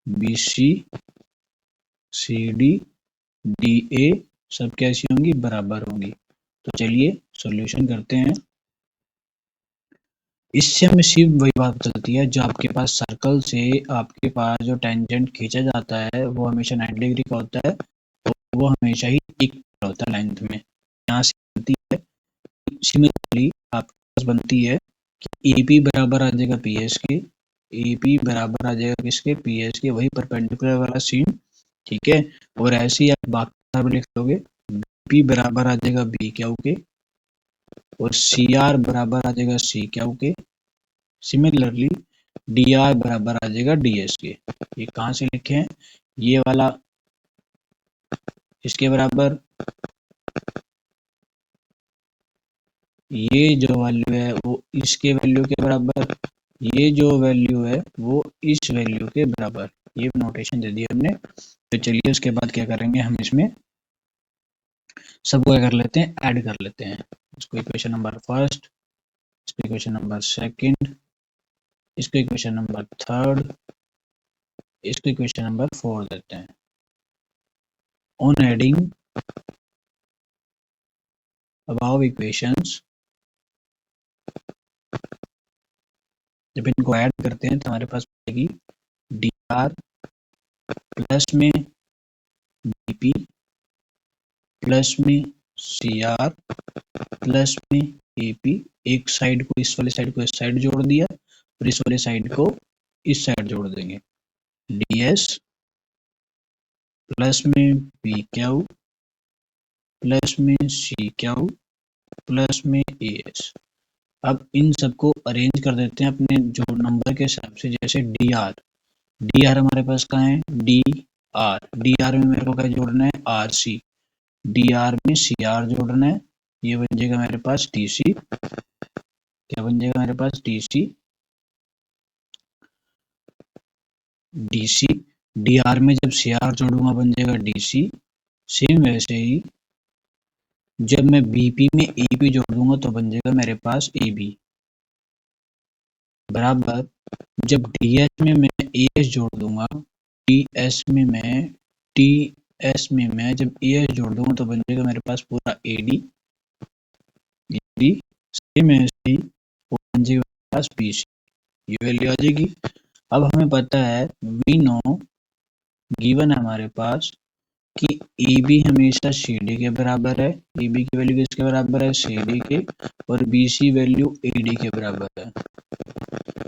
BC CD DA सब कैसी होंगी? बराबर होंगी। तो चलिए सॉल्यूशन करते हैं। इससे हमें सिर्फ वही बात चलती है, जो आपके पास सर्कल से आपके पास जो टेंजेंट खींचा जाता है वो हमेशा 90 डिग्री का होता है और वो हमेशा ही इक्वल होता है लेंथ में। यहाँ से बनती है सिमिलरली आपके पास बनती है कि AP बराबर आ जाएगा PS के, AP बराबर आ जाएगा किसके? PS के, वही परपेंडिकुलर वाला सीन। ठीक है, और ऐसे ही आप बाकी लिख लोगे। BP बराबर आ जाएगा BQ के और CR बराबर आ जाएगा CQ के। सिमिलरली DR बराबर आ जाएगा DS के। ये कहाँ से लिखे हैं? ये वाला इसके बराबर, ये जो वैल्यू है वो इसके वैल्यू के बराबर, ये जो वैल्यू है वो इस वैल्यू के बराबर। ये नोटेशन दे दी हमने। तो चलिए उसके बाद क्या करेंगे, हम इसमें सबको क्या कर लेते हैं? ऐड कर लेते हैं। इसको इक्वेशन नंबर फर्स्ट, इसको इक्वेशन नंबर सेकंड, इसको इक्वेशन नंबर थर्ड, इसको इक्वेशन नंबर 4 देते हैं। ऑन एडिंग अबाव इक्वेशंस, जब इनको ऐड करते हैं तो हमारे पास आएगी DR प्लस में BP प्लस में CR प्लस में AP। एक साइड को इस वाले साइड को इस साइड जोड़ दिया और इस वाले साइड को इस साइड जोड़ देंगे। DS प्लस में PQ प्लस में CQ प्लस में AS। अब इन सबको अरेंज कर देते हैं अपने जो नंबर के हिसाब से। जैसे DR हमारे पास कहाँ है? DR में मेरे को क्या जोड़ना है? RC। DR में CR जोड़ना है। ये बन जाएगा मेरे पास DC। क्या बन जाएगा मेरे पास? DC। DR में जब CR जोड़ूंगा बन जाएगा DC। सेम वैसे ही जब मैं BP में AP जोड़ दूंगा तो बन जाएगा मेरे पास AB बराबर। जब DS में मैं AS जोड़ दूंगा, TS में मैं जब AS जोड़ दूंगा तो बन जाएगा मेरे पास पूरा AD। सेम ऐसे ही बन जाएगा मेरे पास BC। ये वैल्यू आ जाएगी। अब हमें पता है, वी नो, गिवन है हमारे पास कि AB हमेशा CD के बराबर है। AB की वैल्यू किसके बराबर है? CD के। और BC वैल्यू AD के बराबर है।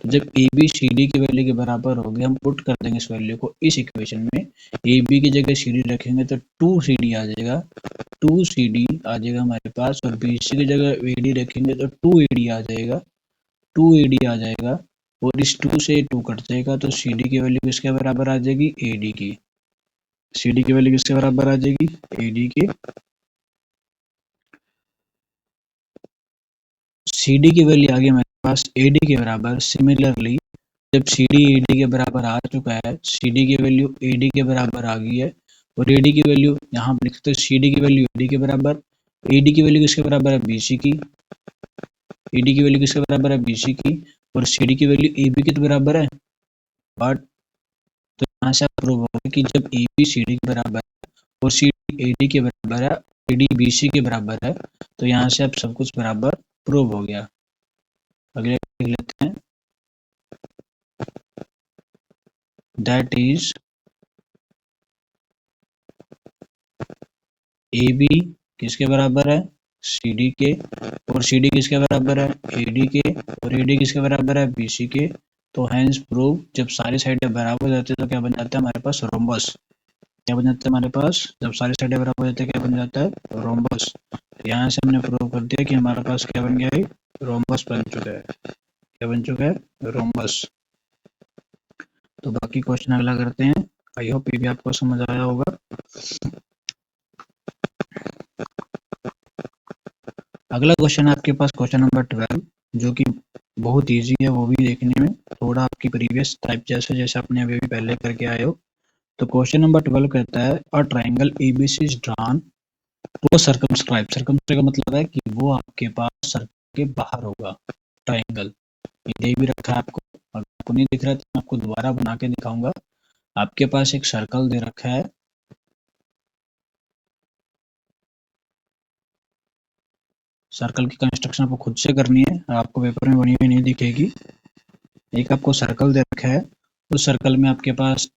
जब AB CD की वैल्यू के बराबर होगी, हम पुट कर देंगे इस वैल्यू को इस इक्वेशन में। AB की जगह CD रखेंगे तो 2CD आ जाएगा, 2CD आ जाएगा हमारे पास। और BC की जगह AD रखेंगे तो 2AD आ जाएगा, 2AD आ जाएगा। और इस 2 से 2 कट जाएगा तो CD की वैल्यू किसके बराबर आ जाएगी? AD की। CD की वैल्यू किसके बराबर आ जाएगी? AD के। CD की वैल्यू आ गई हमारे पास AD के बराबर। सिमिलरली जब CD AD के बराबर आ चुका है, CD की वैल्यू AD के बराबर आ गई है और AD की वैल्यू यहाँ पर लिखते हैं CD की वैल्यू AD के बराबर। AD की वैल्यू किसके बराबर है? BC की। AD की वैल्यू किसके बराबर है? BC की। और CD की वैल्यू AB के तो बराबर है। बट तो यहाँ से आप प्रूव होगा कि जब AB CD के बराबर है और CD AD के बराबर है, AD BC के बराबर है, तो यहाँ से अब सब कुछ बराबर प्रूव हो गया। अगले लिख लेते हैं, दैट इज AB किसके बराबर है? CD के। और CD किसके बराबर है? AD के। और AD किसके बराबर है? BC के। तो हैंस प्रूव, जब सारी साइडें बराबर हो जाती है तो क्या बन जाता है हमारे पास? रोम्बस। क्या बन जाता है हमारे पास? जब सारी साइडें बराबर हो जाती है क्या बन जाता है? रोम्बस। यहाँ से हमने प्रूव कर दिया कि हमारे पास क्या बन गया है? रोम्बस बन चुका है। क्या बन चुका है, रोम्बस। तो बाकी क्वेश्चन अगला करते हैं। आई होप ये भी आपको समझ आया होगा। अगला क्वेश्चन आपके पास क्वेश्चन नंबर 12, जो कि बहुत इजी है, वो भी देखने में थोड़ा आपकी प्रीवियस टाइप जैसे जैसे आपने अभी पहले करके आए हो। तो क्वेश्चन नंबर 12 कहता है a triangle ABC is drawn to circumscribe. Circumscribe का मतलब है कि वो आपके पास सर्कल के बाहर होगा। ट्राइंगल ये दे भी रखा है आपको, अगर आपको नहीं दिख रहा है तो मैं आपको दोबारा बना के दिखाऊंगा। आपके पास एक सर्कल दे रखा है, सर्कल की कंस्ट्रक्शन आपको खुद से करनी है, आपको पेपर में बनी हुई नहीं दिखेगी। एक आपको सर्कल दे रखा है, उस सर्कल में आपके पास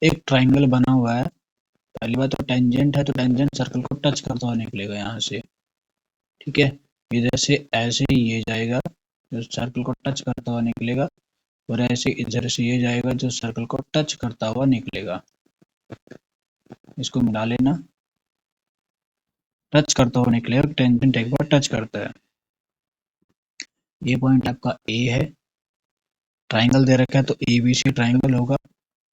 एक ट्राइंगल बना हुआ है। पहली बात तो टेंजेंट है, तो टेंजेंट सर्कल को टच करता हुआ निकलेगा यहाँ से, ठीक है। इधर से ऐसे ही ये जाएगा जो सर्कल को टच करता हुआ निकलेगा, और ऐसे इधर से ये जाएगा जो सर्कल को टच करता हुआ निकलेगा। इसको मिला लेना, टच करता हुआ निकलेगा, टेंजेंट एक बार टच करता है। ये पॉइंट आपका ए है, ट्राइंगल दे रखा है तो ए बी सी ट्राइंगल होगा।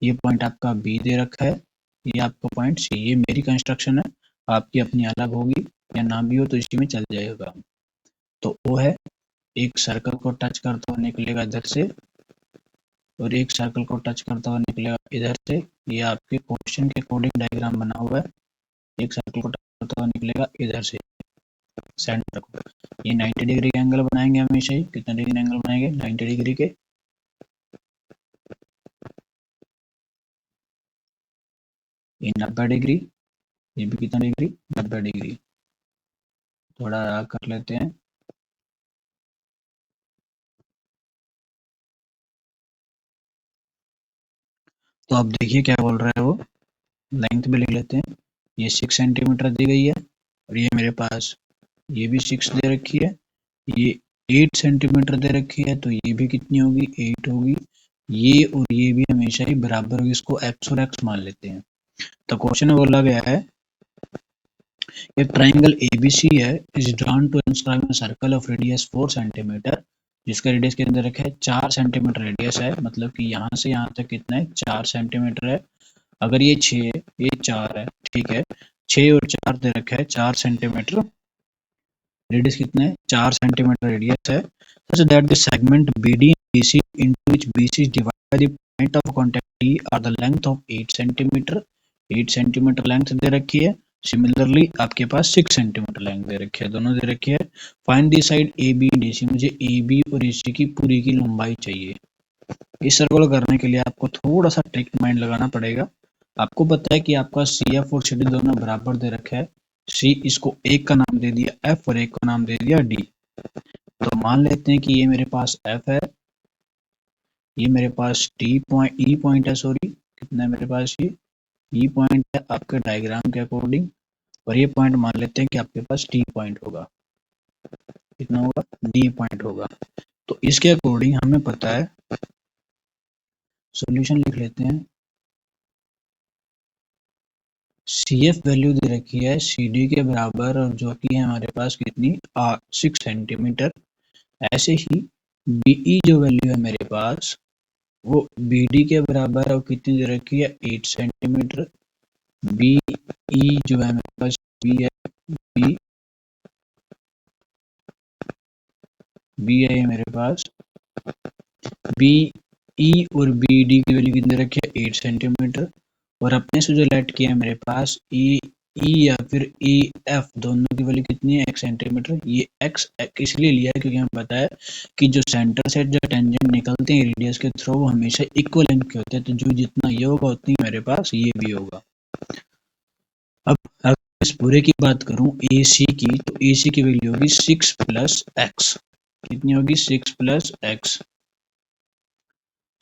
ये पॉइंट आपका बी दे रखा है, ये आपका पॉइंट सी। ये मेरी कंस्ट्रक्शन है, आपकी अपनी अलग होगी या ना भी हो तो इसी में चल जाएगा। तो वो है, एक सर्कल को टच करता हुआ निकलेगा इधर से, और एक सर्कल को टच करता हुआ निकलेगा इधर से। ये आपके क्वेश्चन के अकॉर्डिंग डायग्राम बना हुआ है। एक सर्कल को टच करता हुआ निकलेगा इधर से सेंटर को। ये 90 डिग्री का एंगल बनाएंगे हमेशा ही। कितना डिग्री एंगल बनाएंगे, 90 डिग्री के। ये 90 डिग्री, ये भी कितना डिग्री, 90 डिग्री। थोड़ा आगे कर लेते हैं। तो अब देखिए क्या बोल रहा है वो, लेंथ भी लिख लेते हैं। ये 6 सेंटीमीटर दी गई है, और ये मेरे पास ये भी 6 दे रखी है। ये 8 सेंटीमीटर दे रखी है, तो ये भी कितनी होगी, 8 होगी। ये और ये भी हमेशा ही बराबर होगी, इसको एक्स और एक्स मान लेते हैं। तो क्वेश्चन में बोला गया है एक ट्राइंगल एबीसी है is drawn to inscribe a circle of radius 4 centimetre, जिसका रेडियस के अंदर रखा है 4 सेंटीमीटर रेडियस है। मतलब कि यहाँ से यहाँ तक कितना है, 4 सेंटीमीटर है। अगर ये 6 ये 4 है, ठीक है, 6 और 4 दे रखा है 4 सेंटीमीटर। रेडियस कितना है, 4 सेंटीमीटर रेडियस है। Such that the segment BD and BC into which BC is divided by the point of contact D are the length of 8 centimetre. 8 centimetre length दे रखी है। सिमिलरली आपके पास 6 सेंटीमीटर लेंथ दे रखी है, दोनों दे रखी है। Find the side AB and AC, मुझे AB और AC की पूरी की लंबाई चाहिए। इस सर्कल करने के लिए आपको थोड़ा सा ट्रिक माइंड लगाना पड़ेगा। आपको पता है कि आपका CF और CD दोनों बराबर दे रखा है। सी इसको एक का नाम दे दिया F और एक का नाम दे दिया D। तो मान लेते हैं कि ये मेरे पास F है, ये मेरे पास टी पॉइंट ई पॉइंट है, सॉरी कितना है मेरे पास, ये ई पॉइंट है आपके डायग्राम के अकॉर्डिंग। और ये पॉइंट मान लेते हैं कि आपके पास टी पॉइंट होगा। कितना होगा, डी पॉइंट होगा। तो इसके अकॉर्डिंग हमें पता है, सॉल्यूशन लिख लेते हैं। CF वैल्यू दे रखी है CD के बराबर, और जो कि है हमारे पास कितनी, 6 सेंटीमीटर। ऐसे ही BE जो वैल्यू है मेरे पास, वो BD के बराबर और कितनी दे रखी है, 8 सेंटीमीटर। BE जो है मेरे पास B है, B B है मेरे पास। BE और BD की वैल्यू कितनी रखी है, 8 सेंटीमीटर। और अपने से जो लेट किया है मेरे पास E या फिर EF, दोनों की वैल्यू कितनी है, 1 सेंटीमीटर। ये x इसलिए लिया है क्योंकि हमें पता है कि जो सेंटर से जो टेंजेंट निकलते हैं रेडियस के थ्रू, वो हमेशा इक्वल लेंथ के होते हैं। तो जो जितना ये होगा उतनी मेरे पास ये भी होगा। अब अगर इस पूरे की बात करूं AC की, तो AC की वैल्यू होगी 6 प्लस एक्स। कितनी होगी, 6 प्लस एक्स।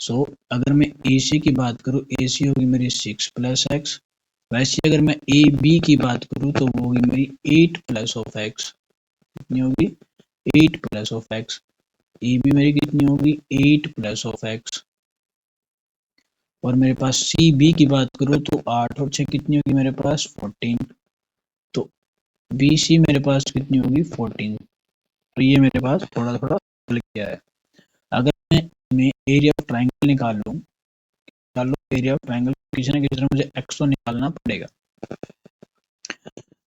सो अगर मैं AC की बात करूं, AC होगी मेरी 6 प्लस एक्स। वैसे अगर मैं AB की बात करूं तो वो होगी मेरी 8 प्लस ऑफ एक्स। कितनी होगी, 8 प्लस ऑफ एक्स। AB मेरी कितनी होगी, 8 प्लस ऑफ एक्स। और मेरे पास CB की बात करूं तो 8 और 6 कितनी होगी मेरे पास, 14। तो BC मेरे पास कितनी होगी, 14। तो ये मेरे पास थोड़ा थोड़ा निकल गया है। अगर मैं एरिया ऑफ ट्राइंगल निकाल लो एरिया ऑफ ट्राइंगल किसी ना किसी तरह मुझे एक्स तो निकालना पड़ेगा।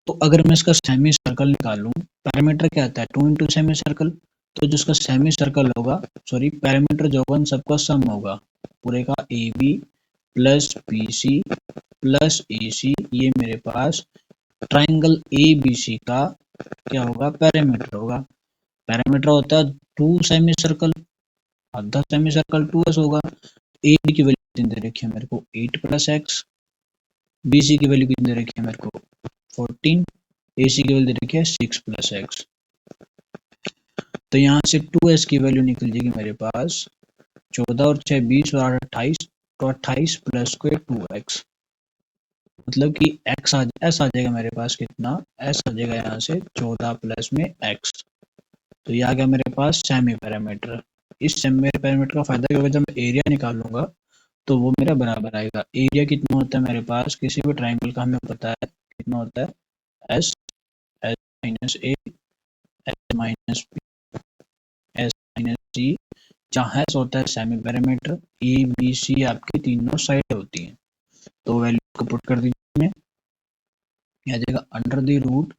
तो अगर मैं इसका सेमी सर्कल निकालूं, पैरामीटर क्या आता है 2 इंटू सेमी सर्कल, तो जो इसका सेमी सर्कल होगा, सॉरी पैरामीटर जो होगा इन सबका सम होगा, पूरे का A B plus B C plus A C, ये मेरे पास ट्राइंगल ए बी सी का क्या होगा, पैरामीटर होगा। पैरामीटर होता है 2 सेमी सर्कल, आधा सेमी सर्कल 2s होगा। ए बी की वैल्यू कितनी दे रखी है मेरे को 8 प्लस एक्स, बी सी की वैल्यू कितनी दे रखी है मेरे को 14, ए सी की वैल्यू दे रखी है 6 प्लस एक्स। तो यहाँ से 2s की वैल्यू निकल जाएगी मेरे पास 14 और 6 20 और 8 28, तो 28 प्लस स्क्वायर 2x, मतलब कि x s आ जाएगा मेरे पास कितना, s आ जाएगा यहाँ से 14 प्लस में x। तो ये आ गया मेरे पास सेमी पैरामीटर। इस सेमी पैरामीटर का फायदा क्या होगा, जब मैं एरिया निकालूंगा तो वो मेरा बराबर आएगा। एरिया कितना होता है मेरे पास किसी भी ट्राइंगल का, हमें पता है कितना होता है, S S minus A, S minus B, S minus C, जहाँ एस होता है semi parameter, A B C आपकी तीनों साइड होती हैं। तो वैल्यू को पुट कर दीजिए में, आ जाएगा अंडर द रूट,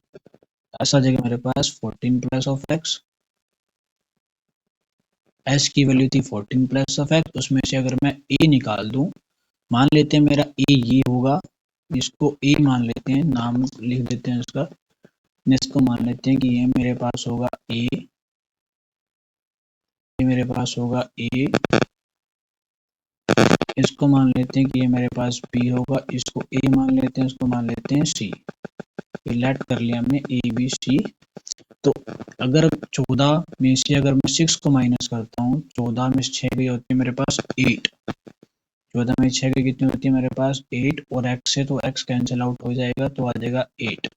एस आ जाएगा मेरे पास 14 प्लस ऑफ एक्स, एस की वैल्यू थी 14 प्लस ऑफ एक्स, उसमें से अगर मैं ए निकाल दूं, मान लेते हैं मेरा ए ये होगा, इसको ए मान लेते हैं, नाम लिख देते हैं इसका, इसको मान लेते हैं कि ये मेरे पास होगा ए, ये मेरे पास होगा ए, इसको मान लेते हैं कि ये मेरे पास बी होगा, इसको ए मान लेते हैं, इसको मान लेते हैं सी। लेट कर लिया हमने ए बी सी। तो अगर 14 में से अगर मैं 6 को माइनस करता हूँ, 14 में 6 गई होती है मेरे पास 8, 14 में 6 गई कितनी होती है मेरे पास 8, और x से तो x कैंसिल आउट हो जाएगा, तो आ जाएगा 8।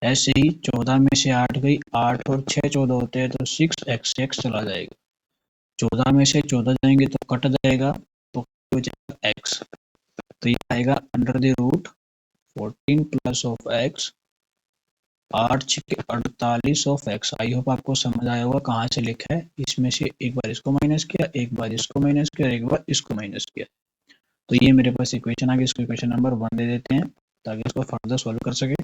ऐसे ही 14 में से 8 गई, 8 और 6 14 होते हैं, तो 6x से x चला जाएगा, 14 में से 14 जाएंगे तो कट जाएगा, तो हो जाएगा x। तो ये आएगा under the root 14 plus of x, 8 छके 48 ऑफ x। आई होप आपको समझ आया होगा कहाँ से लिखा है, इसमें से एक बार इसको माइनस किया, एक बार इसको माइनस किया, एक बार इसको माइनस किया। तो ये मेरे पास इक्वेशन आ गई, इसको इक्वेशन नंबर 1 दे देते हैं ताकि इसको फर्दर सॉल्व कर सके।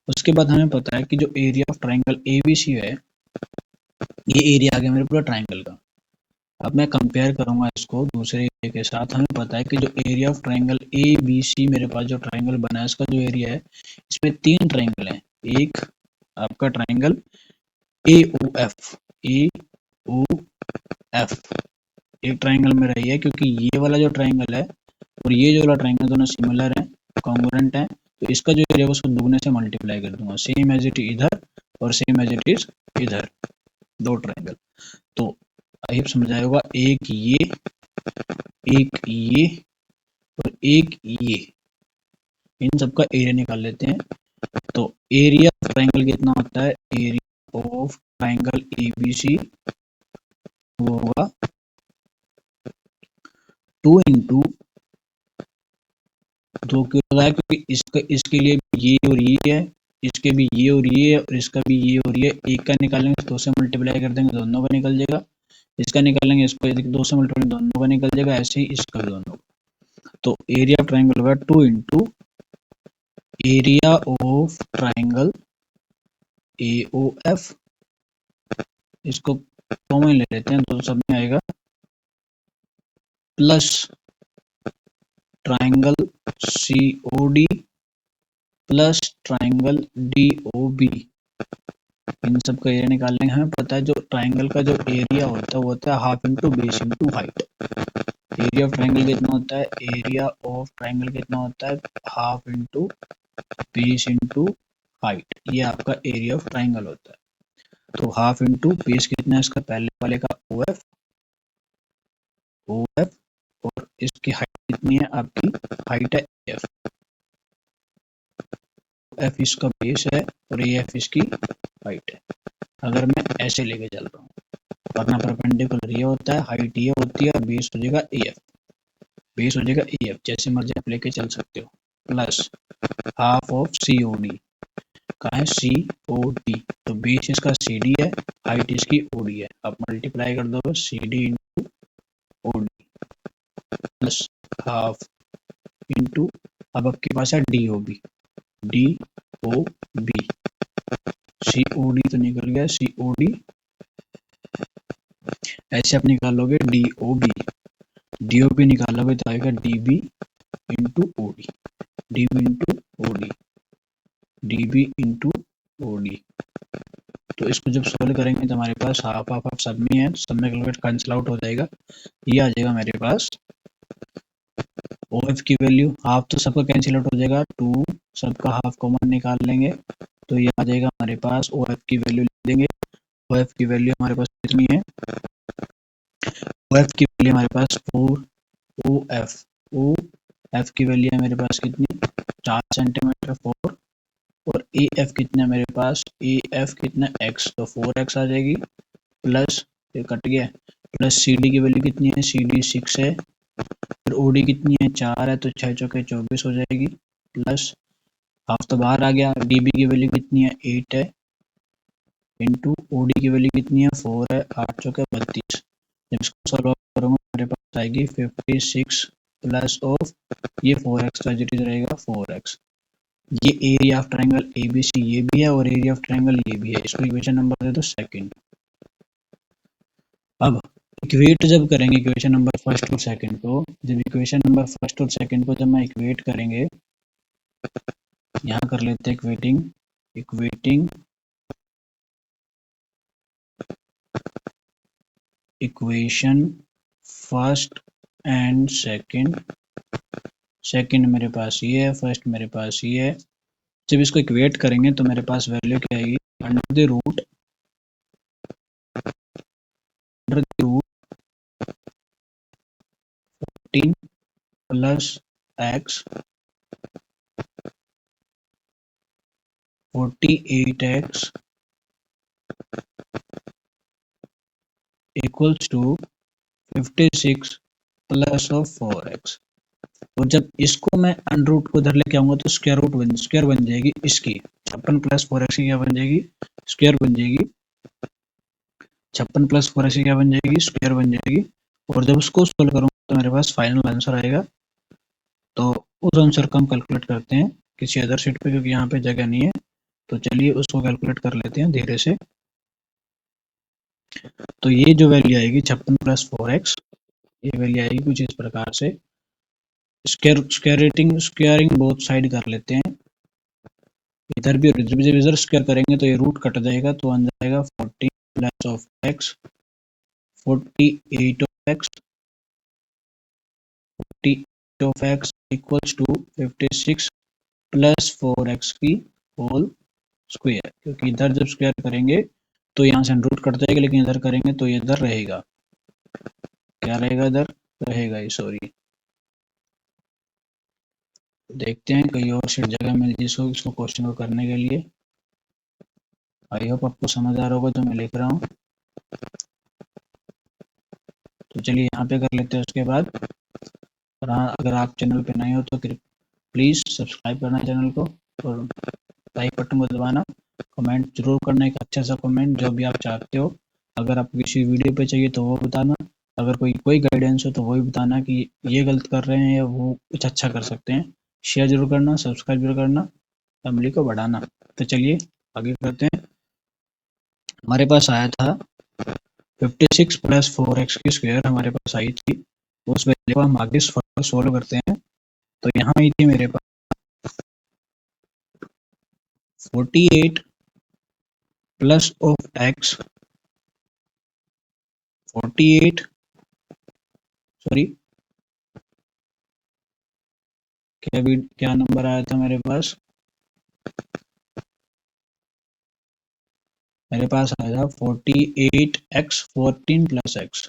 उसके बाद हमें पता है कि जो area of triangle A B C है, ये एरिया आ गया मेरे पूरा ट्राइंगल का। अब मैं कंपेयर करूंगा इसको दूसरे एरिया के साथ। हमें पता है कि जो area of triangle A B C, मेरे पास जो ट्राइंगल बना है इसका जो एरिया है, इसमें 3 ट्राइंगल हैं। एक आपका triangle A O F, A O F एक ट्राइंगल में रही है, क्योंकि ये वाला जो ट्राइंगल है और ये जो वाला ट्राइंगल दोनों सिमिलर है, कॉन्ग्रुएंट है, तो इसका जो एरिया है उसको दुगने से मल्टीप्लाई कर दूंगा, सेम एज इट इधर और सेम एज इट इज इधर, दो ट्राइंगल। तो आई समझ आया होगा, एक ये और एक ये, इन सबका एरिया निकाल लेते हैं। तो एरिया ऑफ ट्राइंगल कितना होता है, area of triangle A B C वो होगा 2 इंटू 2 क्यों लगाया, क्योंकि इसके लिए ये और ये है, इसके भी ये और ये है, और इसका भी ये और ये। एक का निकालेंगे तो 2 से मल्टीप्लाई कर देंगे, दोनों का निकल जाएगा। इसका निकालेंगे, इसको 2 से मल्टीप्लाई दोनों का निकल जाएगा, ऐसे ही इसका भी दोनों। तो एरिया ऑफ ट्राइंगल होगा 2 into area of triangle A O F, इसको कॉमन ले लेते हैं, तो सब में आएगा, plus triangle C O D plus triangle D O B. इन सब का एरिया निकालेंगे। हमें पता है जो ट्राइंगल का जो एरिया होता है वो होता है half into base into height. Area of triangle कितना होता है, एरिया ऑफ ट्राइंगल कितना होता है, half into base into height, ये आपका एरिया ऑफ ट्राइंगल होता है। तो हाफ इंटू बेस कितना है इसका, पहले वाले का ओ एफ, और इसकी हाइट कितनी है, आपकी हाइट है एफ, एफ इसका बेस है और ए एफ इसकी हाइट है। अगर मैं ऐसे लेके चल रहा हूँ, वरना परपेंडिकुलर ये होता है, हाइट ये होती है, बेस हो जाएगा ए एफ, बेस हो जाएगा ए एफ, जैसे मर्जी आप लेके चल सकते हो, plus half of C O D, कहाँ है, सी ओ डी, तो बेस इसका सी डी है, हाइट इसकी ओ डी है। आप मल्टीप्लाई कर दो C D into O D plus half into, अब आपके पास है D O B, D O B, C O D तो निकल गया सी ओ डी, ऐसे आप निकालोगे D O B, D O B निकालोगे तो आएगा D B into O D, D B into O D, D B into O D. तो इसको जब सोल्व करेंगे तो हमारे पास हाफ हाफ हाफ सब में है, सब में कैलकुलेट कैंसिल आउट हो जाएगा, ये आ जाएगा मेरे पास ओ एफ की वैल्यू, हाफ तो सबका कैंसिल आउट हो जाएगा, 2 सबका हाफ कॉमन निकाल लेंगे तो ये आ जाएगा हमारे पास, ओ एफ की वैल्यू लिख देंगे, ओ एफ की वैल्यू हमारे पास कितनी है, ओ एफ की वैल्यू हमारे पास 4, ओ एफ की वैल्यू है मेरे पास कितनी, 4 सेंटीमीटर 4, और ए एफ कितना है मेरे पास, ए एफ कितना एक्स, तो 4x आ जाएगी, प्लस ये कट गया, प्लस सी डी की वैल्यू कितनी है, सी डी 6 है, फिर ओ डी कितनी है 4 है, तो 6 चौके 24 हो जाएगी, प्लस हाफ तो बाहर आ गया, डी बी की वैल्यू कितनी है 8 है, इंटू ओ डी की वैल्यू कितनी है 4 है, 8 चौके 32, जब इसको सॉल्व करूँगा मेरे पास आएगी 56 प्लस ऑफ ये 4x का जो रहेगा 4x, ये एरिया ऑफ ट्रायंगल एबीसी ये भी है और एरिया ऑफ ट्रायंगल ये भी है, इसको इक्वेशन नंबर दे दो सेकंड। अब इक्वेट जब करेंगे इक्वेशन नंबर फर्स्ट और सेकंड को, जब इक्वेशन नंबर फर्स्ट और सेकंड को जब मैं इक्वेट करेंगे, यहाँ कर लेते हैं equating, equating equation first and second, second मेरे पास ये है, फर्स्ट मेरे पास ये है, जब इसको इक्वेट करेंगे तो मेरे पास वैल्यू क्या आएगी, under the root 14 plus X 48x equals to 56 plus of 4x, और जब इसको मैं अंडर रूट को इधर लेके आऊंगा तो स्क्वायर बन जाएगी इसकी, 56 प्लस 4x की क्या बन जाएगी, स्क्वायर बन जाएगी, 56 प्लस 4x की क्या बन जाएगी, स्क्वायर बन जाएगी, और जब उसको सोल्व करूंगा तो मेरे पास फाइनल आंसर आएगा। तो उस आंसर को हम कैलकुलेट करते हैं किसी अदर शीट पे, क्योंकि यहाँ पे जगह नहीं है, तो चलिए उसको कैलकुलेट कर लेते हैं धीरे से। तो ये जो वैल्यू आएगी 56 प्लस 4x, ये वैल्यू आएगी कुछ इस प्रकार से, स्क्वायरिंग बोथ साइड कर लेते हैं, इधर भी और इधर भी, जब इधर स्क्वायर करेंगे तो ये रूट कट जाएगा, तो आ जाएगा 14 plus of x 48 of x 48 of x equals to 56 plus 4x की होल स्क्वायर, क्योंकि इधर जब स्क्वायर करेंगे तो यहाँ से रूट कट जाएगा, लेकिन इधर करेंगे तो ये इधर रहेगा, क्या रहेगा, इधर रहेगा ये, सॉरी, देखते हैं कहीं और शीट जगह मिल जिसको इसको क्वेश्चन को करने के लिए। आई होप आपको समझ आ रहा होगा जो मैं लिख रहा हूँ। तो चलिए यहाँ पे कर लेते हैं, उसके बाद और हाँ, अगर आप चैनल पे नए हो तो प्लीज़ सब्सक्राइब करना चैनल को, और लाइक बटन को दबाना, कमेंट जरूर करना, एक अच्छा सा कमेंट जो भी आप चाहते हो, अगर आपको किसी वीडियो पे चाहिए तो वो बताना, अगर कोई गाइडेंस हो तो वो भी बताना कि ये गलत कर रहे हैं या वो कुछ अच्छा कर सकते हैं। शेयर जरूर करना, सब्सक्राइब जरूर करना, फैमिली को बढ़ाना। तो चलिए आगे करते हैं। हमारे पास आया था 56 प्लस 4x की स्क्वायर हमारे पास आई थी, उस वैल्यू को हम आगे सोल्व करते हैं। तो यहाँ आई थी मेरे पास 48 प्लस ऑफ x 48 सॉरी क्या नंबर आया था मेरे पास आया था 48x 14 प्लस x,